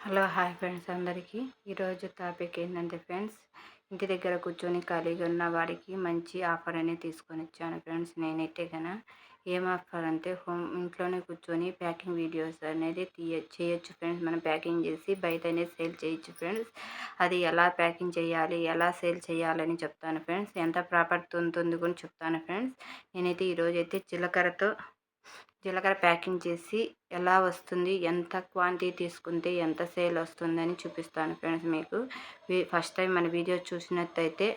Hello hi friends అందరికీ ఈరోజు topic ఏంటంటే ఫ్రెండ్స్ ఇంటి దగ్గర కూర్చొని ఖాళీగా ఉన్న వారికి మంచి ఆఫర్ అనేది తీసుకొని వచ్చాను ఫ్రెండ్స్. నేనైతే కన్నా ఏం ఆఫర్ అంటే ఇంట్లోనే కూర్చొని ప్యాకింగ్ వీడియోస్ అనేది చేయొచ్చు ఫ్రెండ్స్. మనం ప్యాకింగ్ చేసి బయట అనేది సేల్ చేయొచ్చు ఫ్రెండ్స్. అది ఎలా ప్యాకింగ్ చేయాలి, ఎలా సేల్ చేయాలని చెప్తాను ఫ్రెండ్స్. ఎంత ప్రాఫిట్ ఉంటుంది కూడా చెప్తాను ఫ్రెండ్స్. నేనైతే ఈరోజైతే జీలకర్ర ప్యాకింగ్ చేసి ఎలా వస్తుంది, ఎంత క్వాంటిటీ తీసుకుంటే ఎంత సేల్ వస్తుందని చూపిస్తాను ఫ్రెండ్స్. మీకు ఫస్ట్ టైం మన వీడియో చూసినట్టయితే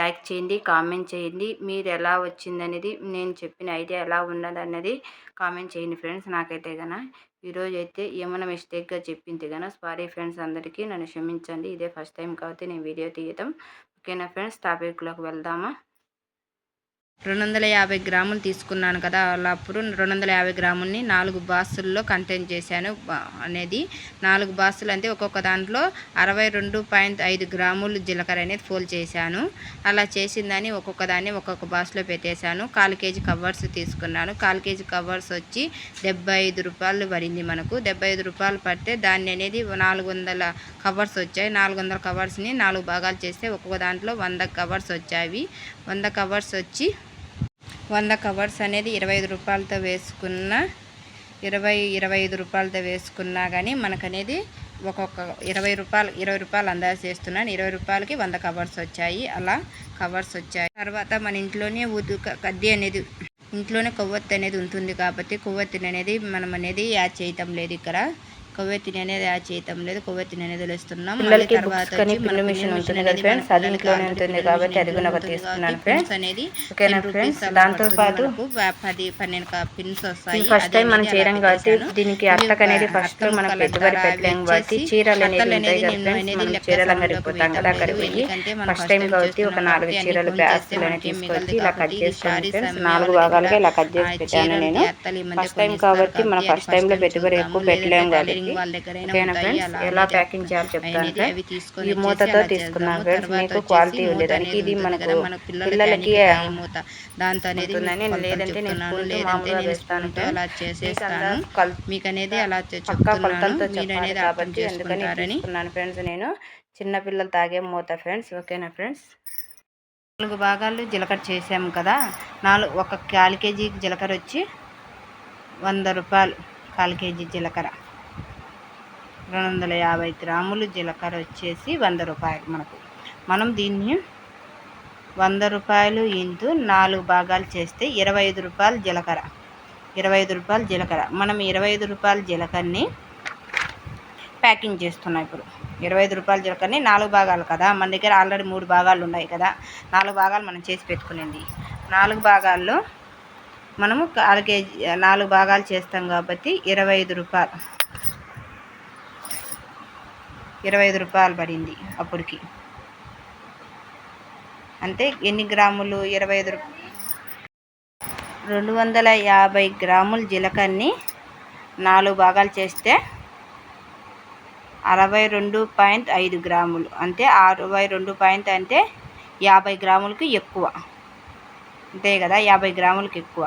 లైక్ చేయండి, కామెంట్ చేయండి. మీరు ఎలా వచ్చిందనేది, నేను చెప్పిన ఐడియా ఎలా ఉన్నదన్నది కామెంట్ చేయండి ఫ్రెండ్స్. నాకైతే కన్నా ఈరోజు అయితే ఏమైనా మిస్టేక్గా చెప్పింది కన్నా సారీ ఫ్రెండ్స్, అందరికీ నన్ను క్షమించండి. ఇదే ఫస్ట్ టైం కాబట్టి నేను వీడియో తీయటం. ఓకేనా ఫ్రెండ్స్, టాపిక్లోకి వెళ్దామా. 250 గ్రాములు తీసుకున్నాను కదా, అప్పుడు 250 గ్రాములని 4 బాక్సుల్లో కంటైన్ చేశాను అనేది. 4 బాక్సులు అంటే ఒక్కొక్క దాంట్లో 62.5 గ్రాములు జీలకర్ర అనేది ఫోల్డ్ చేశాను. అలా చేసిందని ఒక్కొక్క దాన్ని ఒక్కొక్క బాక్స్లో పెట్టేశాను. 1/4 కేజీ కవర్స్ తీసుకున్నాను. 1/4 కేజీ కవర్స్ వచ్చి 75 రూపాయలు పడింది మనకు. 75 రూపాయలు పడితే దాన్ని అనేది 400 కవర్స్ వచ్చాయి. 400 కవర్స్ని 4 భాగాలు చేస్తే ఒక్కొక్క దాంట్లో 100 కవర్స్ వచ్చాయి. 100 కవర్స్ వచ్చి 100 కవర్స్ అనేది 25 రూపాయలతో వేసుకున్న 25 రూపాయలతో వేసుకున్నా కానీ మనకనేది ఒక్కొక్క 20 రూపాయలు అందాజు చేస్తున్నాను. 20 రూపాయలకి 100 కవర్స్ వచ్చాయి. అలా కవర్స్ వచ్చాయి. తర్వాత మన ఇంట్లోనే కడ్డీ అనేది, ఇంట్లోనే కొవ్వొత్తి అనేది ఉంటుంది కాబట్టి కొవ్వొత్తిని అనేది మనం అనేది యాడ్ చేయటం లేదు. ఇక్కడ కొవ్వొత్తిని అనేది యాడ్ చేయటం లేదు. కొవ్వొత్తిని అనేది వదిలేస్తున్నాం. పిల్లలకి బుక్స్ కానీ పిన్ మిషన్ ఉంటుంది కదా ఫ్రెండ్స్, అది ఇంట్లోనే ఉంటుంది కాబట్టి అది కూడా తీసుకున్నాను ఫ్రెండ్స్. అనేది ఓకేనా ఫ్రెండ్స్, దాంతో పాటు 10-12 పిన్స్ వస్తాయి. ఫస్ట్ టైం మనం చేయడం కాబట్టి దీనికి అట్టకు అనేది ఫస్ట్ మనం పెట్టుబడి పెట్టలేము కాబట్టి చీరలు అనేది ఉంటాయి కదా ఫ్రెండ్స్, మనం చీరలు అంగడిపోతాం కదా, అక్కడికి పోయి ఫస్ట్ టైం కాబట్టి ఒక 4 చీరలు ప్యాస్లు అనేది తీసుకొచ్చి ఇలా కట్ చేసుకుని ఫ్రెండ్స్ 4 భాగాలుగా ఇలా కట్ చేసి పెట్టాను నేను. ఫస్ట్ టైం కాబట్టి మనం ఫస్ట్ టైంలో పెట్టుబడి ఎక్కువ పెట్టలేము కాబట్టి. ఓకేనా ఫ్రెండ్స్, ఎలా ప్యాకింగ్ చేయాలో చెప్తాను. ఈ మూతతో తీసుకున్నాం ఫ్రెండ్స్, మీకు క్వాలిటీ ఉండేదానికి. ఇది మనకు పిల్లలకి దాంతో అనేది లేదంటే మామూలుగా వేస్తాను అలా చేసేస్తాను మీకు అనేది అలా కొలతలతో చెప్పాలి కాబట్టి అందుకని తీసుకున్నాను ఫ్రెండ్స్. నేను చిన్న పిల్లలు తాగే మూత ఫ్రెండ్స్. ఓకేనా ఫ్రెండ్స్, 4 భాగాలు జీలకర్ర చేసాము కదా. 1/4 కేజీ జీలకర్ర వచ్చి 100 రూపాయలు. 1/4 కేజీ జీలకర్ర 250 గ్రాములు జీలకర్ర వచ్చేసి 100 రూపాయలు మనకు. మనం దీన్ని 100 రూపాయలు ఇంటూ 4 భాగాలు చేస్తే 25 రూపాయలు జీలకర్ర. 25 రూపాయలు జీలకర్ర. మనం 25 రూపాయల జీలకర్రని ప్యాకింగ్ చేస్తున్నాం ఇప్పుడు. 25 రూపాయల జీలకర్రని 4 భాగాలు కదా, మన దగ్గర ఆల్రెడీ 3 భాగాలు ఉన్నాయి కదా. 4 భాగాలు మనం చేసి పెట్టుకునేది. 4 భాగాల్లో మనము 1/4 కేజీ 4 భాగాలు చేస్తాం కాబట్టి 25 రూపాయలు. 25 రూపాయలు పడింది అప్పటికి. అంటే ఎన్ని గ్రాములు? 250 గ్రాముల జీలకర్రని 4 భాగాలు చేస్తే 62.5 గ్రాములు. అంటే 62 అంటే 50 గ్రాములకి ఎక్కువ, అంతే కదా, 50 గ్రాములకి ఎక్కువ.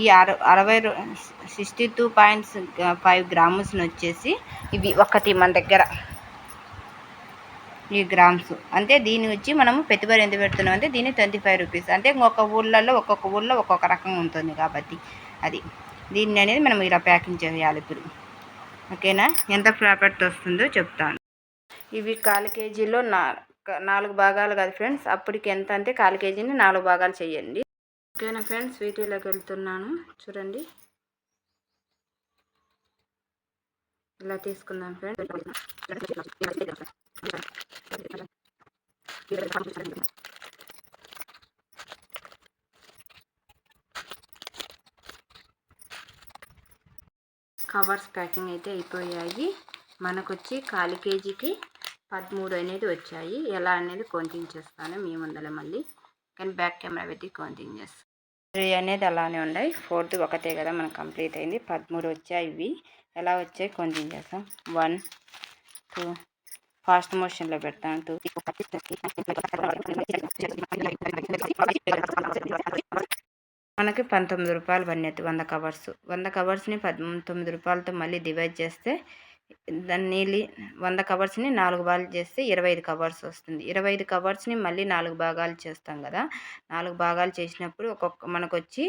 ఈ 62.5 గ్రామ్స్ని వచ్చేసి ఇవి ఒకటి మన దగ్గర ఈ గ్రామ్స్. అంటే దీన్ని వచ్చి మనము పెట్టుబడి ఎంత పెడుతున్నాం అంటే దీన్ని 25 రూపీస్. అంటే ఒక్కొక్క ఊళ్ళో ఒక్కొక్క రకంగా ఉంటుంది కాబట్టి అది దీన్ని అనేది మనం ఇలా ప్యాకింగ్ చేయాలి ఇప్పుడు. ఓకేనా, ఎంత ప్రాఫిట్ వస్తుందో చెప్తాను. ఇవి 1/4 కేజీలో 4 భాగాలు కదా ఫ్రెండ్స్. అప్పటికి ఎంత అంటే 1/4 కేజీని 4 భాగాలు చేయండి. ఓకేనా ఫ్రెండ్స్, వీటిలోకి వెళ్తున్నాను చూడండి. ఇలా తీసుకుందాం ఫ్రెండ్స్. కవర్స్ ప్యాకింగ్ అయితే అయిపోయాయి. మనకు వచ్చి 1/4 కేజీకి 13 అనేది వచ్చాయి. ఎలా అనేది కౌంటింగ్ చేస్తాను మీ ముందర మళ్ళీ, కానీ బ్యాక్ కెమెరా పెట్టి కౌంటింగ్ చేస్తాను. 3 అనేది అలానే ఉన్నాయి. 4th ఒకటే కదా మనకు కంప్లీట్ అయింది. 13 వచ్చాయి. ఇవి ఎలా వచ్చాయి కౌంటింగ్ చేస్తాం. 1 2 ఫాస్ట్ మోషన్లో పెడతాను. 2 మనకి 19 రూపాయలు పడినట్టు 100 కవర్స్. 100 కవర్స్ని 19 రూపాయలతో మళ్ళీ డివైడ్ చేస్తే దాన్ని 100 కవర్స్ని 4 భాగాలు చేస్తే 25 కవర్స్ వస్తుంది. 25 కవర్స్ని మళ్ళీ 4 భాగాలు చేస్తాం కదా. 4 భాగాలు చేసినప్పుడు మనకొచ్చి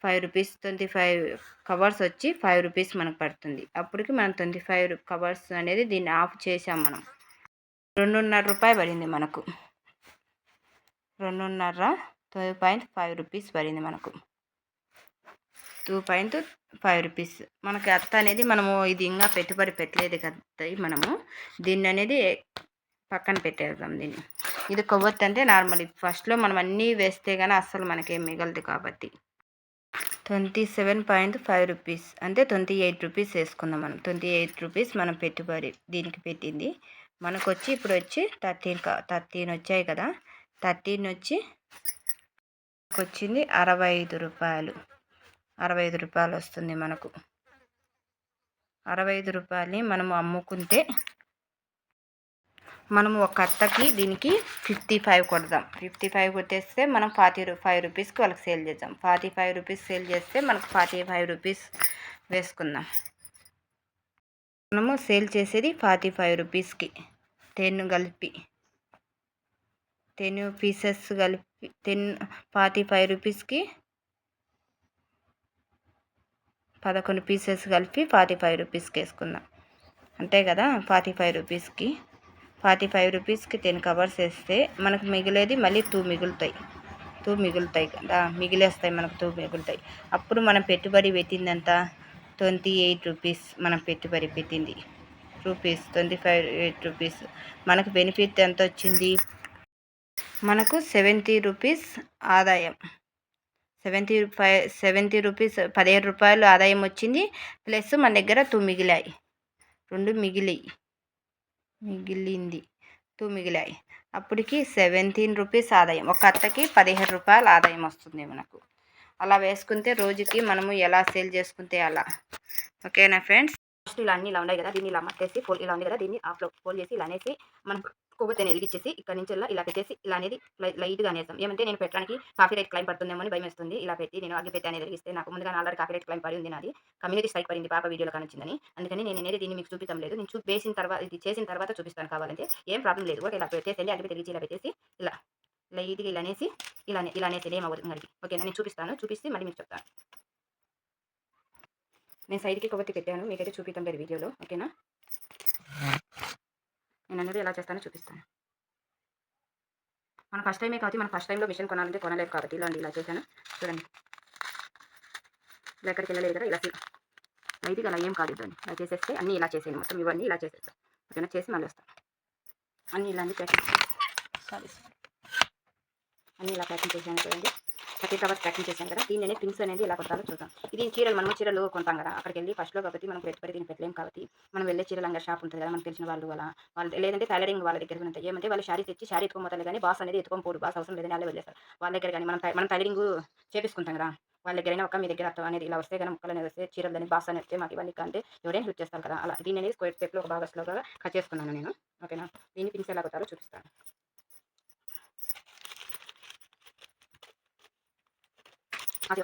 ₹5 25 కవర్స్ వచ్చి ₹5 మనకు పడుతుంది. అప్పటికి మనం 25 కవర్స్ అనేది దీన్ని ఆఫ్ చేసాం. మనం ₹2.5 పడింది మనకు. 2.5 ₹2.5 పడింది మనకు. ₹2.5 మనకి అత్త అనేది మనము ఇది ఇంకా పెట్టుబడి పెట్టలేదు కదా. మనము దీన్ని అనేది పక్కన పెట్టేద్దాం. దీన్ని ఇది కొవ్వొత్తి అంటే నార్మల్. ఫస్ట్లో మనం అన్నీ వేస్తే కానీ అస్సలు మనకేం మిగలదు కాబట్టి ₹27.5 అంటే ₹28 వేసుకుందాం. మనం ₹28 మనం పెట్టుబడి దీనికి పెట్టింది. మనకు వచ్చి ఇప్పుడు వచ్చి 13 వచ్చాయి కదా. 13 వచ్చి వచ్చింది ₹65 వస్తుంది మనకు. ₹65 మనము అమ్ముకుంటే మనము ఒక అత్తకి దీనికి 55 కొడదాం. 55 కొట్టేస్తే మనం ₹45 వాళ్ళకి సేల్ చేద్దాం. ₹45 సేల్ చేస్తే మనకు ₹45 వేసుకుందాం. మనము సేల్ చేసేది ₹45కి 10 కలిపి 10 పీసెస్ కలిపి ₹45కి 11 పీసెస్ కలిపి ₹45 వేసుకుందాం. అంతే కదా. ₹45కి 10 కవర్స్ వేస్తే మనకు మిగిలేది మళ్ళీ 2 మిగులుతాయి కదా. మిగిలేస్తాయి మనకు 2 మిగులుతాయి. అప్పుడు మనం పెట్టుబడి పెట్టిందంతా ₹28 మనం పెట్టుబడి పెట్టింది ₹28. మనకు బెనిఫిట్ ఎంత వచ్చింది? మనకు ₹70 ఆదాయం. ₹70 ₹17 ఆదాయం వచ్చింది. ప్లస్ మన దగ్గర 2 మిగిలాయి. 2 మిగిలాయి. అప్పటికి ₹17 ఆదాయం. ఒక అత్తకి ₹17 ఆదాయం వస్తుంది మనకు. అలా వేసుకుంటే రోజుకి మనము ఎలా సేల్ చేసుకుంటే అలా. ఓకేనా ఫ్రెండ్స్. ఫస్ట్ ఇలా అన్నీ ఇలా ఉన్నాయి కదా. దీన్ని ఇలా మట్టేసి ఇలా ఉంది కదా. దీన్ని ఆఫ్లో ఫోల్డ్ చేసి ఇలా అనేసి మనం కొవ్వొత్తిని వెలిగించేసి ఇక్కడ నుంచి ఇలా పెట్టేసి ఇలా అనేది లైట్గా అనేస్తాం. ఏమంటే నేను పెట్టడానికి కాపీ రైట్ క్లైమ్ పడుతుందేమో అని భయం వేస్తుంది. ఇలా పెట్టి నేను అగ్గి పెట్టి అనేది వెలిగిస్తే నాకు ముందుగా ఆల్రెడీ కాపీ రైట్ క్లైమ్ పడి ఉంది. నాది కమ్యూనిటీ స్ట్రైక్ పడింది పాప వీడియోలో కానిచ్చిందని. అందుకని నేను అనేది దీన్ని మీకు చూపించడం లేదు. నేను వేసిన తర్వాత ఇది చేసిన తర్వాత చూపిస్తాను కావాలంటే. ఏం ప్రాబ్లం లేదు. ఓకే, ఇలా పెట్టేసి అగ్గి వెలిగించి ఇలా పెట్టేసి ఇలా లైట్గా ఇలా అనేసి ఇలా అనేసి ఏమవుతుంది మరి. ఓకేనా, నేను చూపిస్తే మళ్ళీ మీకు చెప్తాను. నేను సైడ్కి కొవ్వొత్తి పెట్టాను, మీకైతే చూపిస్తాం లేదు వీడియోలో. ఓకేనా, నేను అనేది ఎలా చేస్తానో చూపిస్తాను. మన ఫస్ట్ టైమే కాబట్టి మనం ఫస్ట్ టైంలో మిషన్ కొనాలంటే కొనలేదు కాబట్టి ఇలా చేశాను. చూడండి, ఇలా ఎక్కడికి వెళ్ళలేదు కదా. ఇలా లైట్గా అలా ఏం కాదు. దాన్ని ఇలా చేసేస్తే అన్నీ ఇలా చేసేయండి. మొత్తం ఇవన్నీ ఇలా చేసేస్తాం. ఓకేనా, చేసి మళ్ళీ వస్తాం. అన్నీ ఇలా ప్యాకింగ్ అన్నీ ఇలా ప్యాకింగ్ చేశాను. చూడండి, 30 కవర్స్ ప్యాకింగ్ చేశాను కదా. దీన్ని అనేది పిన్స్ అనేది ఎలా కొట్టాలో చూద్దాం. ఇది మనము చీరలు కొంటాం కదా. అక్కడికి వెళ్ళి ఫస్ట్లో కాబట్టి మనం పెట్టుబడి దీన్ని పెట్టలేం కాబట్టి మనం వెళ్ళే చీరలంగా షాప్ ఉంటుంది కదా, మనకు తెలిసిన వాళ్ళు లేదంటే టైలరింగ్ వాళ్ళ దగ్గర ఉంటాయి. ఏమంటే వాళ్ళు శారీ తెచ్చి శారీ ఎత్తుకోపోతారు కానీ బాస్ అనేది ఎత్తుకోపోరు. బాస్ అవసరం లేదని వాళ్ళే వెళ్ళేస్తారు. వాళ్ళ దగ్గర కానీ మనం టైలరింగ్ చేపించుకుంటాం కదా. వాళ్ళ దగ్గరైనా ఒక మీ దగ్గర అర్థం అనేది ఇలా వస్తే కానీ ముక్కలు అనేది వస్తే చీరలు అనేది బాస్ అనేది వస్తే మాకు ఇవన్నీ అంటే ఎవరైనా హెల్ప్ చేస్తారు కదా. అలా దీన్ని అనేది స్క్వేర్ షేప్లో ఒక బాగా స్లోగా కట్ చేసుకున్నాను నేను. ఓకేనా, దీన్ని పిన్స్ ఎలా కొట్టాలో చూపిస్తాను. అది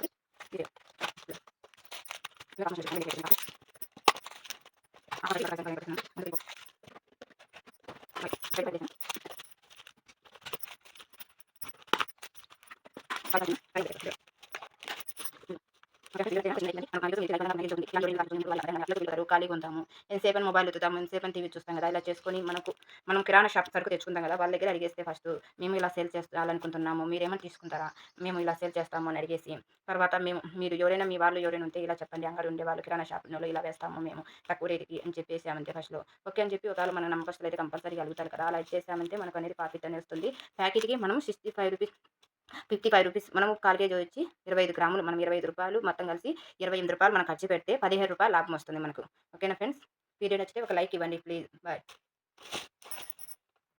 వీడియో ఖాళీగా ఉంటాము. ఎంతసేపు మొబైల్ ఎత్తుతాము, ఎంతసేపు టీవీ చూస్తాం కదా. ఇలా చేసుకొని మనం కిరాణా షాప్ సరుకు తెచ్చుకుంటాం కదా. వాళ్ళ దగ్గర అడిగేస్తే ఫస్ట్ మేము ఇలా సేల్ చేయాలనుకుంటున్నాము, మీరేమో తీసుకుంటారా, మేము ఇలా సేల్ చేస్తాము అని అడిగేసి తర్వాత మీరు ఎవరైనా మీ వాళ్ళు ఎవరైనా ఉంటే ఇలా చెప్పండి, అంగడి ఉండే వాళ్ళు కిరాణా షాప్లో ఇలా వేస్తాము మేము తక్కువ రేటుకి అని చెప్పేసామంటే ఫస్ట్లో ఓకే అని చెప్పి ఒకవేళ మన నమ్మకస్తులు అయితే కంపల్సరీగా అడుగుతారు కదా. అలా ఇచ్చేసామంటే మనకు అనేది ప్రాఫిట్ అనేది వస్తుంది. ప్యాకెట్కి మనం ₹65 ₹55 మనము కాల్ కేజీ వచ్చి 25 గ్రాములు మనం ₹25 మొత్తం కలిసి ₹28 మనం ఖర్చు పెడితే ₹17 లాభం వస్తుంది మనకు. ఓకేనా ఫ్రెండ్స్, వీడియో నచ్చితే ఒక లైక్ ఇవ్వండి ప్లీజ్. బాయ్.